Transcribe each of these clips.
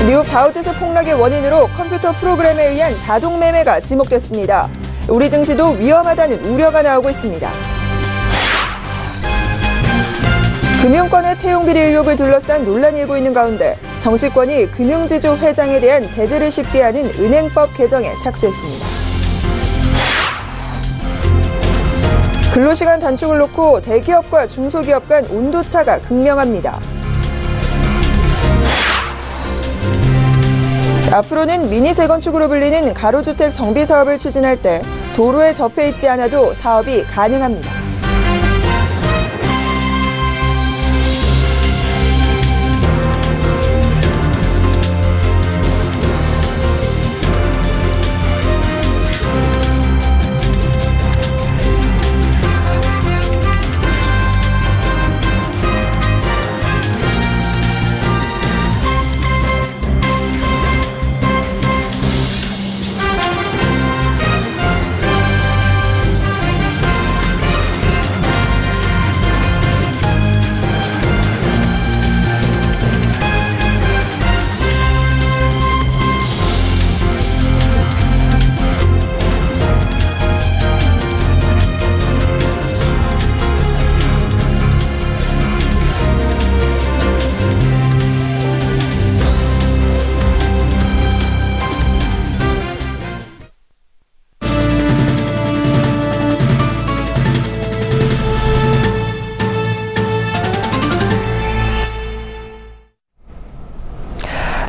미국 다우지수 폭락의 원인으로 컴퓨터 프로그램에 의한 자동 매매가 지목됐습니다. 우리 증시도 위험하다는 우려가 나오고 있습니다. 금융권의 채용 비리 의혹을 둘러싼 논란이 일고 있는 가운데 정치권이 금융지주 회장에 대한 제재를 쉽게 하는 은행법 개정에 착수했습니다. 근로시간 단축을 놓고 대기업과 중소기업 간 온도차가 극명합니다. 앞으로는 미니 재건축으로 불리는 가로주택 정비 사업을 추진할 때 도로에 접해 있지 않아도 사업이 가능합니다.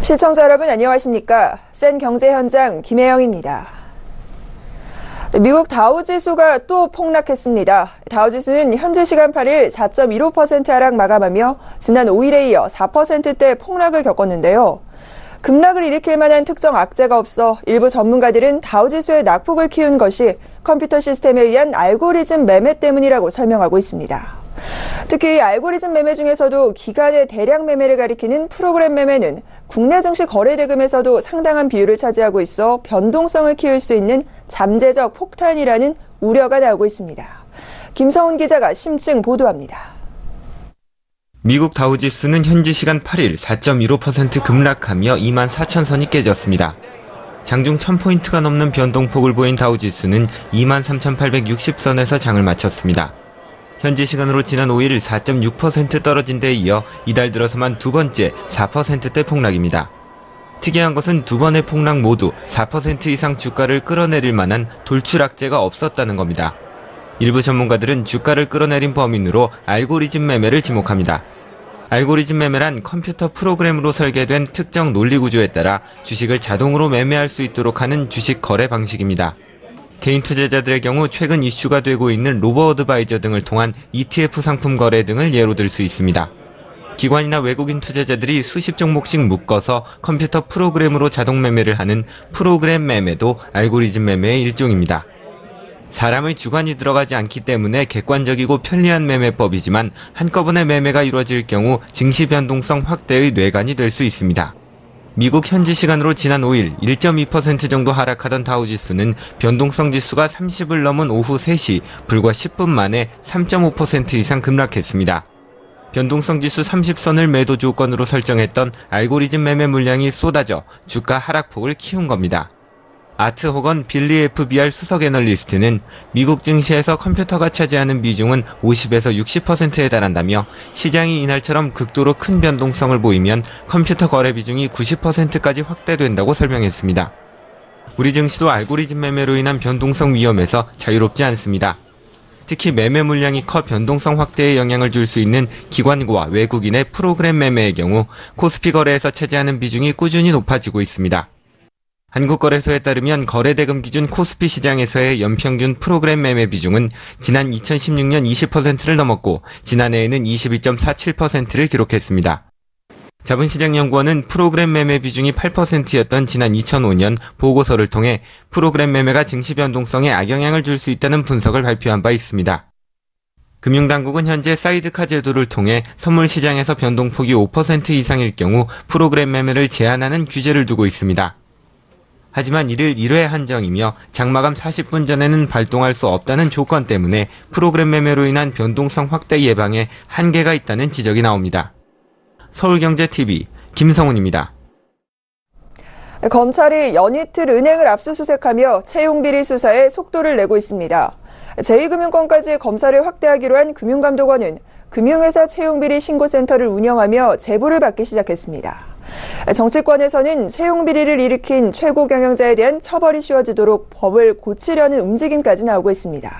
시청자 여러분 안녕하십니까? 센 경제 현장 김혜영입니다. 미국 다우지수가 또 폭락했습니다. 다우지수는 현재 시간 8일 4.15% 하락 마감하며 지난 5일에 이어 4%대 폭락을 겪었는데요. 급락을 일으킬 만한 특정 악재가 없어 일부 전문가들은 다우지수의 낙폭을 키운 것이 컴퓨터 시스템에 의한 알고리즘 매매 때문이라고 설명하고 있습니다. 특히 알고리즘 매매 중에서도 기간의 대량 매매를 가리키는 프로그램 매매는 국내 증시 거래 대금에서도 상당한 비율을 차지하고 있어 변동성을 키울 수 있는 잠재적 폭탄이라는 우려가 나오고 있습니다. 김성훈 기자가 심층 보도합니다. 미국 다우지수는 현지 시간 8일 4.15% 급락하며 24,000선이 깨졌습니다. 장중 1000포인트가 넘는 변동폭을 보인 다우지수는 23,860선에서 장을 마쳤습니다. 현지 시간으로 지난 5일 4.6% 떨어진 데에 이어 이달 들어서만 두 번째 4%대 폭락입니다. 특이한 것은 두 번의 폭락 모두 4% 이상 주가를 끌어내릴 만한 돌출 악재가 없었다는 겁니다. 일부 전문가들은 주가를 끌어내린 범인으로 알고리즘 매매를 지목합니다. 알고리즘 매매란 컴퓨터 프로그램으로 설계된 특정 논리 구조에 따라 주식을 자동으로 매매할 수 있도록 하는 주식 거래 방식입니다. 개인 투자자들의 경우 최근 이슈가 되고 있는 로보어드바이저 등을 통한 ETF 상품 거래 등을 예로 들 수 있습니다. 기관이나 외국인 투자자들이 수십 종목씩 묶어서 컴퓨터 프로그램으로 자동 매매를 하는 프로그램 매매도 알고리즘 매매의 일종입니다. 사람의 주관이 들어가지 않기 때문에 객관적이고 편리한 매매법이지만 한꺼번에 매매가 이루어질 경우 증시 변동성 확대의 뇌관이 될 수 있습니다. 미국 현지 시간으로 지난 5일 1.2% 정도 하락하던 다우지수는 변동성 지수가 30을 넘은 오후 3시 불과 10분 만에 3.5% 이상 급락했습니다. 변동성 지수 30선을 매도 조건으로 설정했던 알고리즘 매매 물량이 쏟아져 주가 하락폭을 키운 겁니다. 아트 호건 빌리 FBR 수석 애널리스트는 미국 증시에서 컴퓨터가 차지하는 비중은 50에서 60%에 달한다며 시장이 이날처럼 극도로 큰 변동성을 보이면 컴퓨터 거래 비중이 90%까지 확대된다고 설명했습니다. 우리 증시도 알고리즘 매매로 인한 변동성 위험에서 자유롭지 않습니다. 특히 매매 물량이 커 변동성 확대에 영향을 줄 수 있는 기관과 외국인의 프로그램 매매의 경우 코스피 거래에서 차지하는 비중이 꾸준히 높아지고 있습니다. 한국거래소에 따르면 거래대금 기준 코스피 시장에서의 연평균 프로그램 매매 비중은 지난 2016년 20%를 넘었고 지난해에는 22.47%를 기록했습니다. 자본시장연구원은 프로그램 매매 비중이 8%였던 지난 2005년 보고서를 통해 프로그램 매매가 증시 변동성에 악영향을 줄 수 있다는 분석을 발표한 바 있습니다. 금융당국은 현재 사이드카 제도를 통해 선물 시장에서 변동폭이 5% 이상일 경우 프로그램 매매를 제한하는 규제를 두고 있습니다. 하지만 이를 1회 한정이며 장마감 40분 전에는 발동할 수 없다는 조건 때문에 프로그램 매매로 인한 변동성 확대 예방에 한계가 있다는 지적이 나옵니다. 서울경제TV 김성훈입니다. 검찰이 연이틀 은행을 압수수색하며 채용비리 수사에 속도를 내고 있습니다. 제2금융권까지 검사를 확대하기로 한 금융감독원은 금융회사 채용비리 신고센터를 운영하며 제보를 받기 시작했습니다. 정치권에서는 채용비리를 일으킨 최고 경영자에 대한 처벌이 쉬워지도록 법을 고치려는 움직임까지 나오고 있습니다.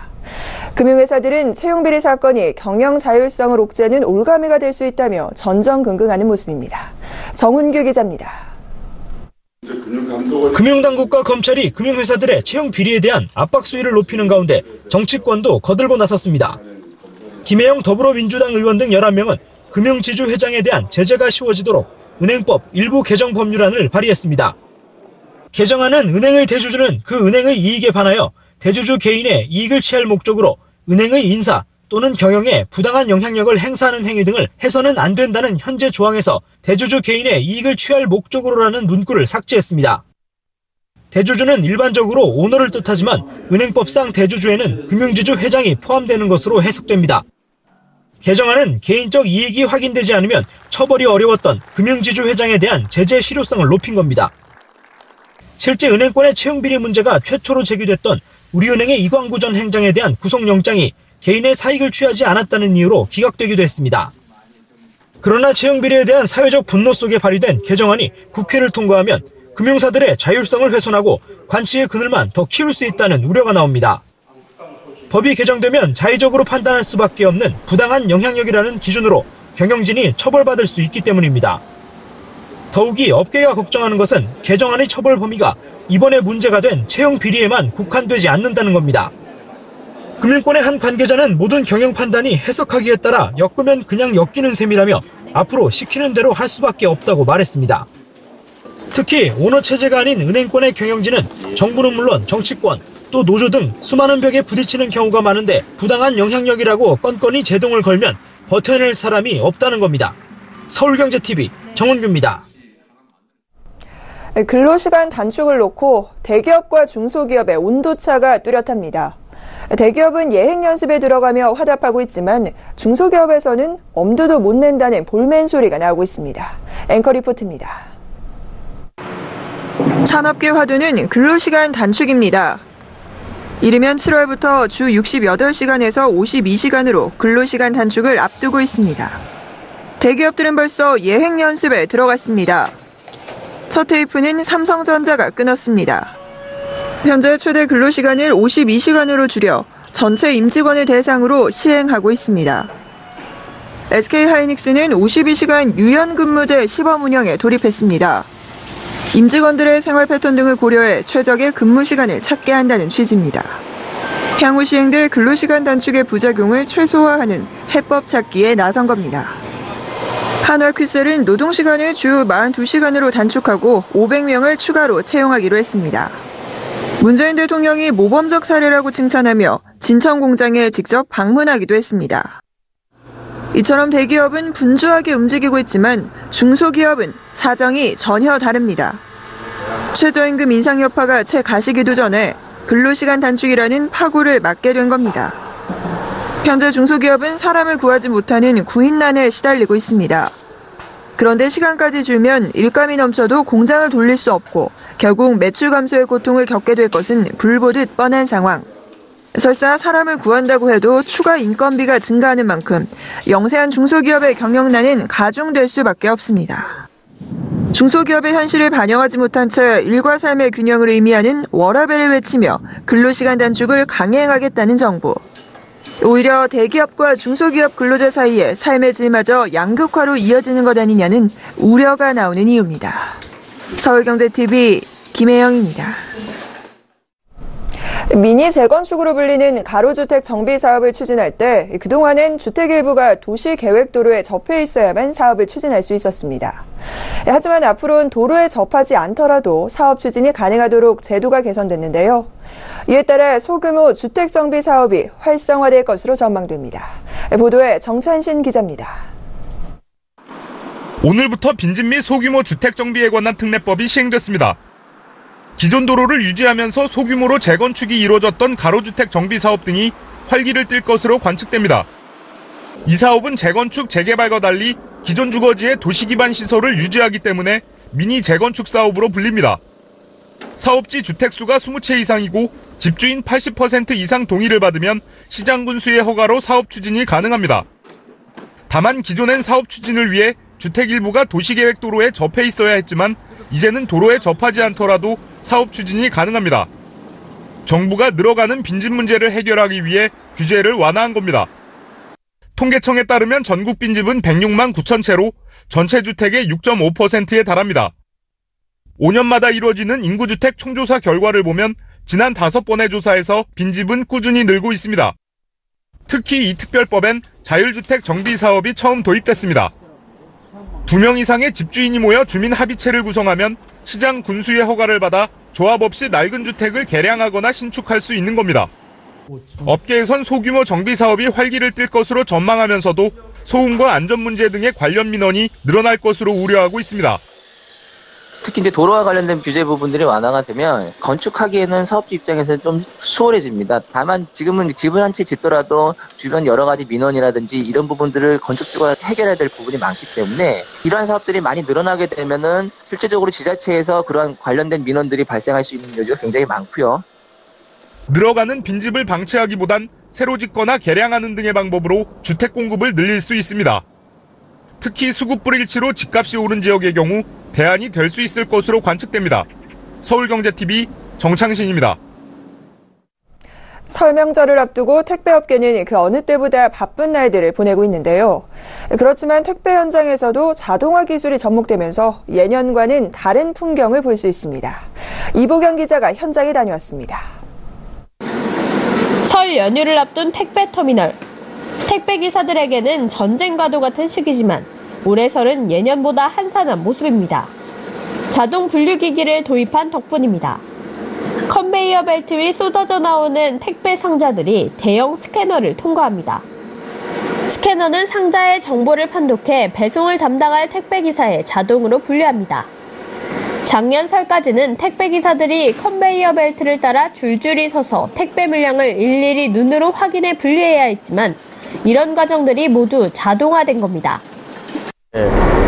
금융회사들은 채용비리 사건이 경영 자율성을 옥죄는 올가미가 될 수 있다며 전전긍긍하는 모습입니다. 정훈규 기자입니다. 금융당국과 검찰이 금융회사들의 채용 비리에 대한 압박 수위를 높이는 가운데 정치권도 거들고 나섰습니다. 김혜영 더불어민주당 의원 등 11명은 금융지주 회장에 대한 제재가 쉬워지도록 은행법 일부 개정 법률안을 발의했습니다. 개정안은 은행의 대주주는 그 은행의 이익에 반하여 대주주 개인의 이익을 취할 목적으로 은행의 인사 또는 경영에 부당한 영향력을 행사하는 행위 등을 해서는 안 된다는 현재 조항에서 대주주 개인의 이익을 취할 목적으로라는 문구를 삭제했습니다. 대주주는 일반적으로 오너를 뜻하지만 은행법상 대주주에는 금융지주 회장이 포함되는 것으로 해석됩니다. 개정안은 개인적 이익이 확인되지 않으면 처벌이 어려웠던 금융지주 회장에 대한 제재 실효성을 높인 겁니다. 실제 은행권의 채용비리 문제가 최초로 제기됐던 우리은행의 이광구 전 행장에 대한 구속영장이 개인의 사익을 취하지 않았다는 이유로 기각되기도 했습니다. 그러나 채용비리에 대한 사회적 분노 속에 발의된 개정안이 국회를 통과하면 금융사들의 자율성을 훼손하고 관치의 그늘만 더 키울 수 있다는 우려가 나옵니다. 법이 개정되면 자의적으로 판단할 수밖에 없는 부당한 영향력이라는 기준으로 경영진이 처벌받을 수 있기 때문입니다. 더욱이 업계가 걱정하는 것은 개정안의 처벌 범위가 이번에 문제가 된 채용 비리에만 국한되지 않는다는 겁니다. 금융권의 한 관계자는 모든 경영 판단이 해석하기에 따라 엮으면 그냥 엮이는 셈이라며 앞으로 시키는 대로 할 수밖에 없다고 말했습니다. 특히 오너 체제가 아닌 은행권의 경영진은 정부는 물론 정치권, 또 노조 등 수많은 벽에 부딪히는 경우가 많은데 부당한 영향력이라고 건건히 제동을 걸면 버텨낼 사람이 없다는 겁니다. 서울경제TV 정훈규입니다. 근로시간 단축을 놓고 대기업과 중소기업의 온도차가 뚜렷합니다. 대기업은 예행연습에 들어가며 화답하고 있지만 중소기업에서는 엄두도 못 낸다는 볼멘 소리가 나오고 있습니다. 앵커 리포트입니다. 산업계 화두는 근로시간 단축입니다. 이르면 7월부터 주 68시간에서 52시간으로 근로시간 단축을 앞두고 있습니다. 대기업들은 벌써 예행연습에 들어갔습니다. 첫 테이프는 삼성전자가 끊었습니다. 현재 최대 근로시간을 52시간으로 줄여 전체 임직원을 대상으로 시행하고 있습니다. SK하이닉스는 52시간 유연근무제 시범 운영에 돌입했습니다. 임직원들의 생활 패턴 등을 고려해 최적의 근무 시간을 찾게 한다는 취지입니다. 향후 시행될 근로시간 단축의 부작용을 최소화하는 해법 찾기에 나선 겁니다. 한화큐셀은 노동시간을 주 42시간으로 단축하고 500명을 추가로 채용하기로 했습니다. 문재인 대통령이 모범적 사례라고 칭찬하며 진천 공장에 직접 방문하기도 했습니다. 이처럼 대기업은 분주하게 움직이고 있지만 중소기업은 사정이 전혀 다릅니다. 최저임금 인상 여파가 채 가시기도 전에 근로시간 단축이라는 파고를 맞게 된 겁니다. 현재 중소기업은 사람을 구하지 못하는 구인난에 시달리고 있습니다. 그런데 시간까지 줄면 일감이 넘쳐도 공장을 돌릴 수 없고 결국 매출 감소의 고통을 겪게 될 것은 불보듯 뻔한 상황. 설사 사람을 구한다고 해도 추가 인건비가 증가하는 만큼 영세한 중소기업의 경영난은 가중될 수밖에 없습니다. 중소기업의 현실을 반영하지 못한 채 일과 삶의 균형을 의미하는 워라밸을 외치며 근로시간 단축을 강행하겠다는 정부. 오히려 대기업과 중소기업 근로자 사이에 삶의 질마저 양극화로 이어지는 것 아니냐는 우려가 나오는 이유입니다. 서울경제TV 김혜영입니다. 미니 재건축으로 불리는 가로주택 정비 사업을 추진할 때 그동안엔 주택 일부가 도시계획도로에 접해 있어야만 사업을 추진할 수 있었습니다. 하지만 앞으로는 도로에 접하지 않더라도 사업 추진이 가능하도록 제도가 개선됐는데요. 이에 따라 소규모 주택 정비 사업이 활성화될 것으로 전망됩니다. 보도에 정찬신 기자입니다. 오늘부터 빈집 및 소규모 주택 정비에 관한 특례법이 시행됐습니다. 기존 도로를 유지하면서 소규모로 재건축이 이루어졌던 가로주택 정비 사업 등이 활기를 띨 것으로 관측됩니다. 이 사업은 재건축, 재개발과 달리 기존 주거지의 도시 기반 시설을 유지하기 때문에 미니 재건축 사업으로 불립니다. 사업지 주택수가 20채 이상이고 집주인 80% 이상 동의를 받으면 시장 군수의 허가로 사업 추진이 가능합니다. 다만 기존엔 사업 추진을 위해 주택 일부가 도시계획도로에 접해 있어야 했지만 이제는 도로에 접하지 않더라도 사업 추진이 가능합니다. 정부가 늘어가는 빈집 문제를 해결하기 위해 규제를 완화한 겁니다. 통계청에 따르면 전국 빈집은 106만 9천 채로 전체 주택의 6.5%에 달합니다. 5년마다 이루어지는 인구주택 총조사 결과를 보면 지난 5번의 조사에서 빈집은 꾸준히 늘고 있습니다. 특히 이 특별법엔 자율주택 정비사업이 처음 도입됐습니다. 2명 이상의 집주인이 모여 주민 합의체를 구성하면 시장 군수의 허가를 받아 조합 없이 낡은 주택을 개량하거나 신축할 수 있는 겁니다. 업계에선 소규모 정비사업이 활기를 띨 것으로 전망하면서도 소음과 안전 문제 등의 관련 민원이 늘어날 것으로 우려하고 있습니다. 특히 이제 도로와 관련된 규제 부분들이 완화가 되면 건축하기에는 사업주 입장에서는 좀 수월해집니다. 다만 지금은 집을 한 채 짓더라도 주변 여러 가지 민원이라든지 이런 부분들을 건축주가 해결해야 될 부분이 많기 때문에 이러한 사업들이 많이 늘어나게 되면은 실제적으로 지자체에서 그러한 관련된 민원들이 발생할 수 있는 여지가 굉장히 많고요. 늘어가는 빈집을 방치하기보단 새로 짓거나 개량하는 등의 방법으로 주택 공급을 늘릴 수 있습니다. 특히 수급 불일치로 집값이 오른 지역의 경우 대안이 될 수 있을 것으로 관측됩니다. 서울경제TV 정창신입니다. 설 명절을 앞두고 택배업계는 그 어느 때보다 바쁜 날들을 보내고 있는데요. 그렇지만 택배 현장에서도 자동화 기술이 접목되면서 예년과는 다른 풍경을 볼 수 있습니다. 이보경 기자가 현장에 다녀왔습니다. 설 연휴를 앞둔 택배터미널. 택배기사들에게는 전쟁과도 같은 시기지만 올해 설은 예년보다 한산한 모습입니다. 자동 분류기기를 도입한 덕분입니다. 컨베이어 벨트 위 쏟아져 나오는 택배 상자들이 대형 스캐너를 통과합니다. 스캐너는 상자의 정보를 판독해 배송을 담당할 택배기사에 자동으로 분류합니다. 작년 설까지는 택배기사들이 컨베이어 벨트를 따라 줄줄이 서서 택배 물량을 일일이 눈으로 확인해 분류해야 했지만 이런 과정들이 모두 자동화된 겁니다.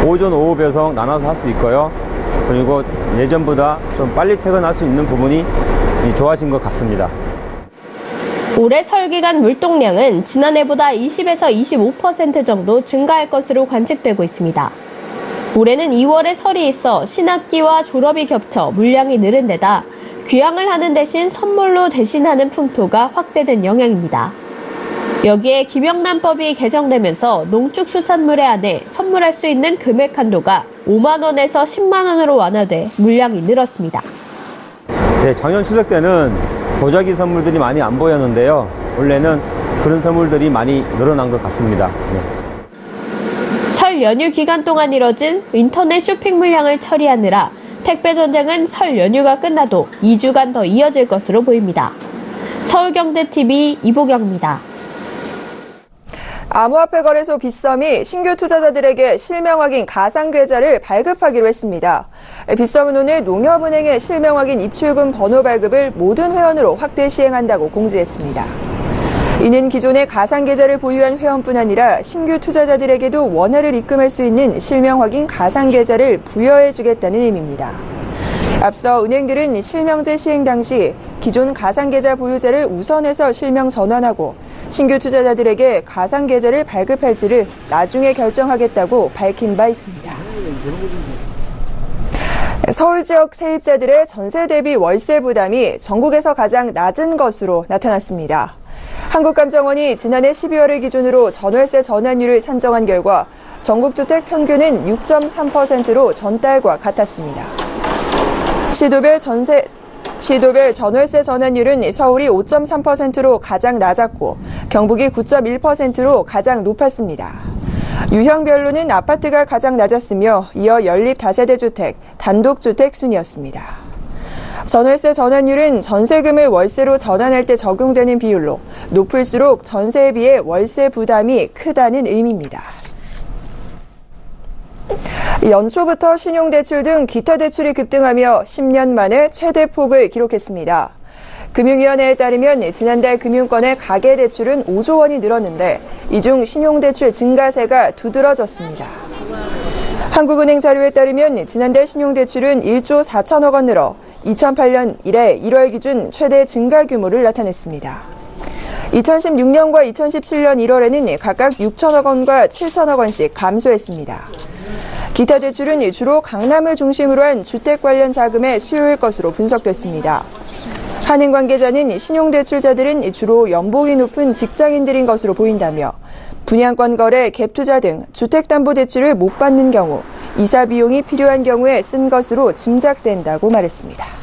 오전, 오후 배송 나눠서 할 수 있고요. 그리고 예전보다 좀 빨리 퇴근할 수 있는 부분이 좋아진 것 같습니다. 올해 설 기간 물동량은 지난해보다 20에서 25% 정도 증가할 것으로 관측되고 있습니다. 올해는 2월에 설이 있어 신학기와 졸업이 겹쳐 물량이 늘은 데다 귀향을 하는 대신 선물로 대신하는 풍토가 확대된 영향입니다. 여기에 김영란법이 개정되면서 농축수산물에 한해 선물할 수 있는 금액 한도가 5만 원에서 10만 원으로 완화돼 물량이 늘었습니다. 네, 작년 추석 때는 보자기 선물들이 많이 안 보였는데요. 올해는 그런 선물들이 많이 늘어난 것 같습니다. 네. 설 연휴 기간 동안 이뤄진 인터넷 쇼핑 물량을 처리하느라 택배 전쟁은 설 연휴가 끝나도 2주간 더 이어질 것으로 보입니다. 서울경제TV 이보경입니다. 암호화폐 거래소 빗썸이 신규 투자자들에게 실명 확인 가상 계좌를 발급하기로 했습니다. 빗썸은 오늘 농협은행의 실명 확인 입출금 번호 발급을 모든 회원으로 확대 시행한다고 공지했습니다. 이는 기존의 가상 계좌를 보유한 회원뿐 아니라 신규 투자자들에게도 원화를 입금할 수 있는 실명 확인 가상 계좌를 부여해주겠다는 의미입니다. 앞서 은행들은 실명제 시행 당시 기존 가상계좌 보유자를 우선해서 실명 전환하고 신규 투자자들에게 가상계좌를 발급할지를 나중에 결정하겠다고 밝힌 바 있습니다. 서울 지역 세입자들의 전세 대비 월세 부담이 전국에서 가장 낮은 것으로 나타났습니다. 한국감정원이 지난해 12월을 기준으로 전월세 전환율을 산정한 결과 전국 주택 평균은 6.3%로 전달과 같았습니다. 시도별 전월세 전환율은 서울이 5.3%로 가장 낮았고 경북이 9.1%로 가장 높았습니다. 유형별로는 아파트가 가장 낮았으며 이어 연립 다세대 주택, 단독주택 순이었습니다. 전월세 전환율은 전세금을 월세로 전환할 때 적용되는 비율로 높을수록 전세에 비해 월세 부담이 크다는 의미입니다. 연초부터 신용대출 등 기타 대출이 급등하며 10년 만에 최대 폭을 기록했습니다. 금융위원회에 따르면 지난달 금융권의 가계대출은 5조 원이 늘었는데 이 중 신용대출 증가세가 두드러졌습니다. 한국은행 자료에 따르면 지난달 신용대출은 1조 4천억 원 늘어 2008년 이래 1월 기준 최대 증가 규모를 나타냈습니다. 2016년과 2017년 1월에는 각각 6천억 원과 7천억 원씩 감소했습니다. 기타 대출은 주로 강남을 중심으로 한 주택 관련 자금의 수요일 것으로 분석됐습니다. 한은 관계자는 신용대출자들은 주로 연봉이 높은 직장인들인 것으로 보인다며 분양권 거래, 갭투자 등 주택담보대출을 못 받는 경우 이사 비용이 필요한 경우에 쓴 것으로 짐작된다고 말했습니다.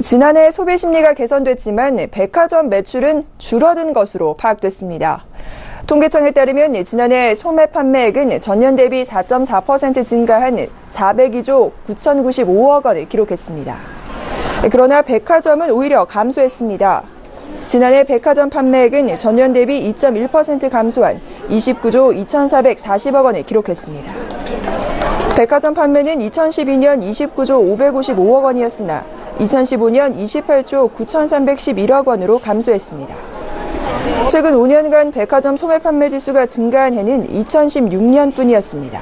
지난해 소비 심리가 개선됐지만 백화점 매출은 줄어든 것으로 파악됐습니다. 통계청에 따르면 지난해 소매 판매액은 전년 대비 4.4% 증가한 402조 9,095억 원을 기록했습니다. 그러나 백화점은 오히려 감소했습니다. 지난해 백화점 판매액은 전년 대비 2.1% 감소한 29조 2,440억 원을 기록했습니다. 백화점 판매는 2012년 29조 555억 원이었으나 2015년 28조 9,311억 원으로 감소했습니다. 최근 5년간 백화점 소매 판매 지수가 증가한 해는 2016년뿐이었습니다.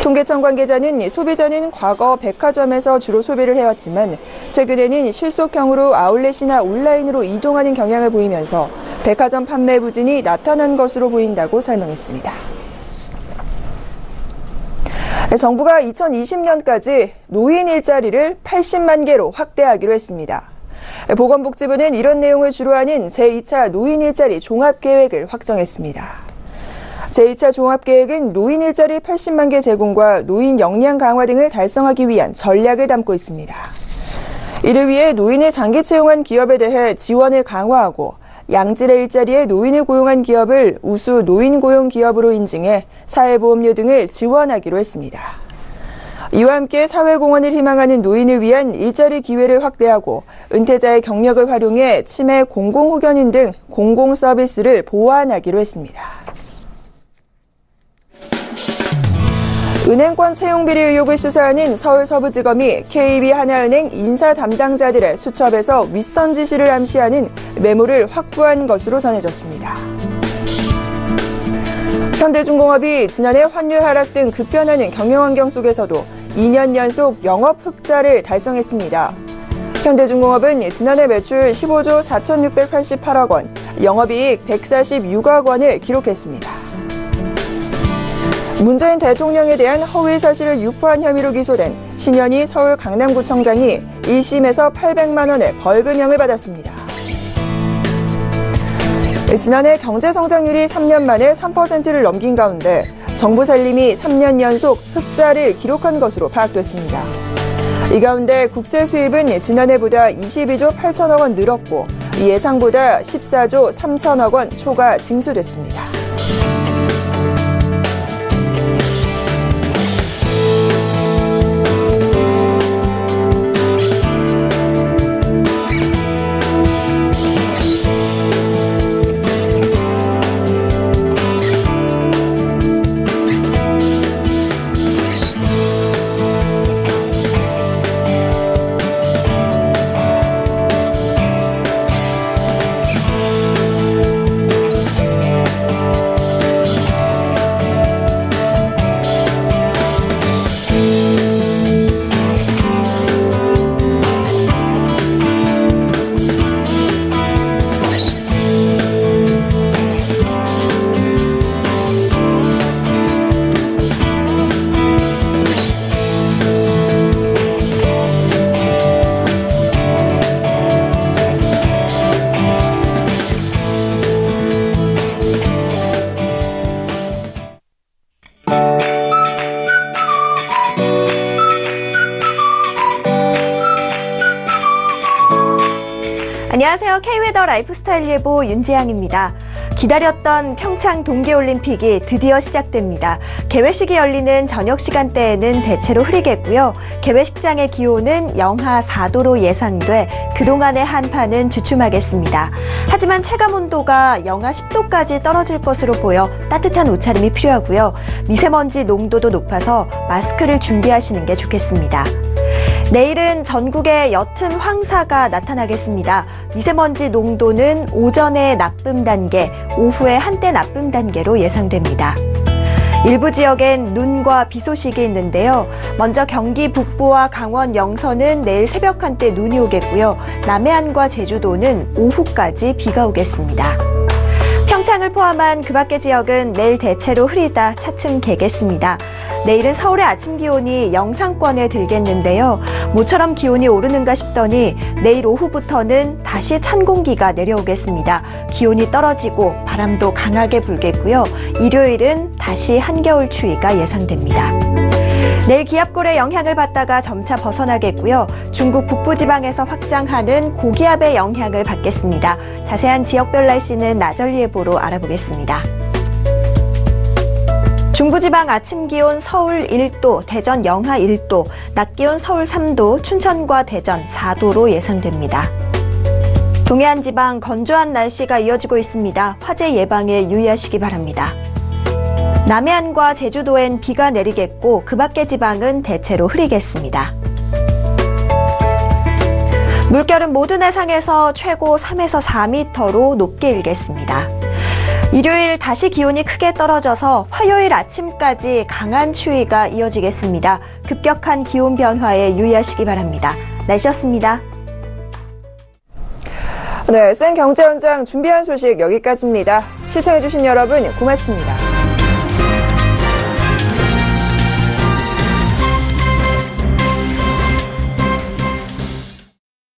통계청 관계자는 소비자는 과거 백화점에서 주로 소비를 해왔지만 최근에는 실속형으로 아울렛이나 온라인으로 이동하는 경향을 보이면서 백화점 판매 부진이 나타난 것으로 보인다고 설명했습니다. 정부가 2020년까지 노인 일자리를 80만 개로 확대하기로 했습니다. 보건복지부는 이런 내용을 주로 하는 제2차 노인 일자리 종합계획을 확정했습니다. 제2차 종합계획은 노인 일자리 80만 개 제공과 노인 역량 강화 등을 달성하기 위한 전략을 담고 있습니다. 이를 위해 노인을 장기 채용한 기업에 대해 지원을 강화하고 양질의 일자리에 노인을 고용한 기업을 우수 노인 고용 기업으로 인증해 사회보험료 등을 지원하기로 했습니다. 이와 함께 사회공헌을 희망하는 노인을 위한 일자리 기회를 확대하고 은퇴자의 경력을 활용해 치매 공공후견인 등 공공서비스를 보완하기로 했습니다. 은행권 채용비리 의혹을 수사하는 서울서부지검이 KB하나은행 인사 담당자들의 수첩에서 윗선 지시를 암시하는 메모를 확보한 것으로 전해졌습니다. 현대중공업이 지난해 환율 하락 등 급변하는 경영환경 속에서도 2년 연속 영업 흑자를 달성했습니다. 현대중공업은 지난해 매출 15조 4,688억 원, 영업이익 146억 원을 기록했습니다. 문재인 대통령에 대한 허위 사실을 유포한 혐의로 기소된 신현희 서울 강남구청장이 1심에서 800만 원의 벌금형을 받았습니다. 지난해 경제성장률이 3년 만에 3%를 넘긴 가운데 정부 살림이 3년 연속 흑자를 기록한 것으로 파악됐습니다. 이 가운데 국세 수입은 지난해보다 22조 8천억 원 늘었고 예상보다 14조 3천억 원 초과 징수됐습니다. 안녕하세요. K웨더 라이프스타일 예보 윤지향입니다. 기다렸던 평창 동계올림픽이 드디어 시작됩니다. 개회식이 열리는 저녁 시간대에는 대체로 흐리겠고요. 개회식장의 기온은 영하 4도로 예상돼 그동안의 한파는 주춤하겠습니다. 하지만 체감온도가 영하 10도까지 떨어질 것으로 보여 따뜻한 옷차림이 필요하고요. 미세먼지 농도도 높아서 마스크를 준비하시는 게 좋겠습니다. 내일은 전국에 옅은 황사가 나타나겠습니다. 미세먼지 농도는 오전에 나쁨 단계, 오후에 한때 나쁨 단계로 예상됩니다. 일부 지역엔 눈과 비 소식이 있는데요. 먼저 경기 북부와 강원 영서는 내일 새벽 한때 눈이 오겠고요. 남해안과 제주도는 오후까지 비가 오겠습니다. 평창을 포함한 그 밖의 지역은 내일 대체로 흐리다 차츰 개겠습니다. 내일은 서울의 아침 기온이 영상권에 들겠는데요. 모처럼 기온이 오르는가 싶더니 내일 오후부터는 다시 찬 공기가 내려오겠습니다. 기온이 떨어지고 바람도 강하게 불겠고요. 일요일은 다시 한겨울 추위가 예상됩니다. 내일 기압골의 영향을 받다가 점차 벗어나겠고요. 중국 북부지방에서 확장하는 고기압의 영향을 받겠습니다. 자세한 지역별 날씨는 나절리 예보로 알아보겠습니다. 중부지방 아침 기온 서울 1도, 대전 영하 1도, 낮 기온 서울 3도, 춘천과 대전 4도로 예상됩니다. 동해안 지방 건조한 날씨가 이어지고 있습니다. 화재 예방에 유의하시기 바랍니다. 남해안과 제주도엔 비가 내리겠고 그 밖의 지방은 대체로 흐리겠습니다. 물결은 모든 해상에서 최고 3에서 4m로 높게 일겠습니다. 일요일 다시 기온이 크게 떨어져서 화요일 아침까지 강한 추위가 이어지겠습니다. 급격한 기온 변화에 유의하시기 바랍니다. 날씨였습니다. 네, 센 경제 현장 준비한 소식 여기까지입니다. 시청해주신 여러분 고맙습니다.